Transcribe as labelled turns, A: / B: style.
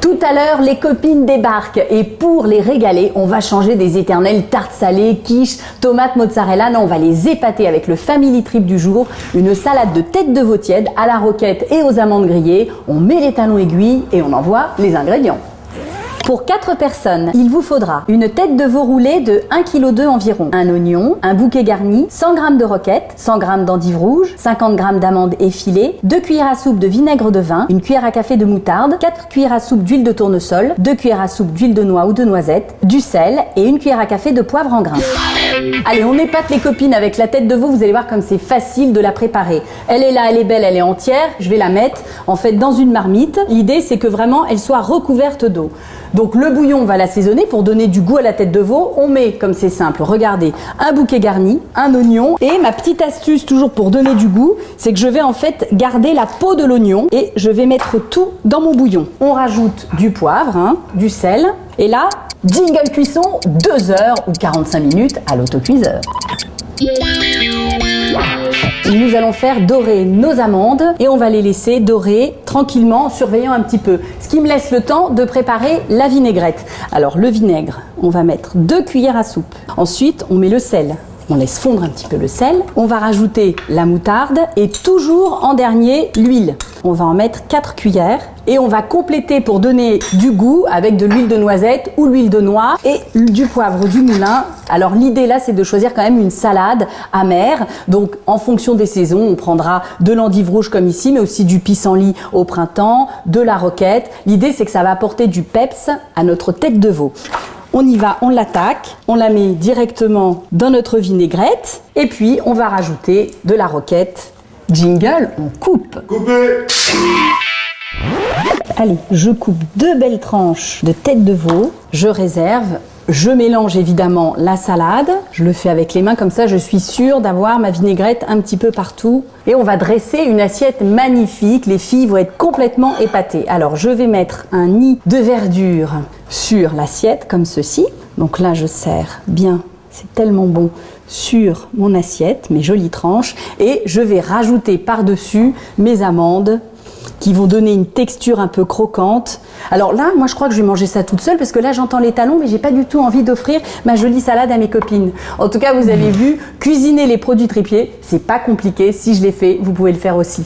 A: Tout à l'heure, les copines débarquent et pour les régaler, on va changer des éternelles tartes salées, quiches, tomates, mozzarella. Non, on va les épater avec le family trip du jour, une salade de tête de veau tiède à la roquette et aux amandes grillées. On met les talons aiguilles et on envoie les ingrédients. Pour 4 personnes, il vous faudra une tête de veau roulée de 1,2 kg environ, un oignon, un bouquet garni, 100 g de roquette, 100 g d'endives rouges, 50 g d'amandes effilées, 2 cuillères à soupe de vinaigre de vin, une cuillère à café de moutarde, 4 cuillères à soupe d'huile de tournesol, 2 cuillères à soupe d'huile de noix ou de noisette, du sel et une cuillère à café de poivre en grains. Allez, on épate les copines avec la tête de veau, vous allez voir comme c'est facile de la préparer. Elle est là, elle est belle, elle est entière, je vais la mettre en fait dans une marmite. L'idée c'est que vraiment elle soit recouverte d'eau. Donc le bouillon, on va l'assaisonner pour donner du goût à la tête de veau. On met, comme c'est simple, regardez, un bouquet garni, un oignon. Et ma petite astuce, toujours pour donner du goût, c'est que je vais en fait garder la peau de l'oignon et je vais mettre tout dans mon bouillon. On rajoute du poivre, du sel. Et là, jingle cuisson, 2 heures ou 45 minutes à l'autocuiseur. Nous allons faire dorer nos amandes et on va les laisser dorer tranquillement en surveillant un petit peu. Ce qui me laisse le temps de préparer la vinaigrette. Alors le vinaigre, on va mettre 2 cuillères à soupe. Ensuite, on met le sel. On laisse fondre un petit peu le sel. On va rajouter la moutarde et toujours en dernier, l'huile. On va en mettre 4 cuillères et on va compléter pour donner du goût avec de l'huile de noisette ou l'huile de noix et du poivre du moulin. Alors l'idée là, c'est de choisir quand même une salade amère. Donc en fonction des saisons, on prendra de l'endive rouge comme ici, mais aussi du pissenlit au printemps, de la roquette. L'idée, c'est que ça va apporter du peps à notre tête de veau. On y va, on l'attaque, on la met directement dans notre vinaigrette et puis on va rajouter de la roquette. Jingle, on coupe.
B: Coupez.
A: Allez, je coupe 2 belles tranches de tête de veau, je réserve. Je mélange évidemment la salade, je le fais avec les mains, comme ça je suis sûre d'avoir ma vinaigrette un petit peu partout. Et on va dresser une assiette magnifique, les filles vont être complètement épatées. Alors je vais mettre un nid de verdure sur l'assiette comme ceci. Donc là je sers bien, c'est tellement bon, sur mon assiette, mes jolies tranches. Et je vais rajouter par-dessus mes amandes qui vont donner une texture un peu croquante. Alors là, moi je crois que je vais manger ça toute seule parce que là j'entends les talons mais j'ai pas du tout envie d'offrir ma jolie salade à mes copines. En tout cas, vous avez vu, cuisiner les produits tripiers, c'est pas compliqué. Si je l'ai fait, vous pouvez le faire aussi.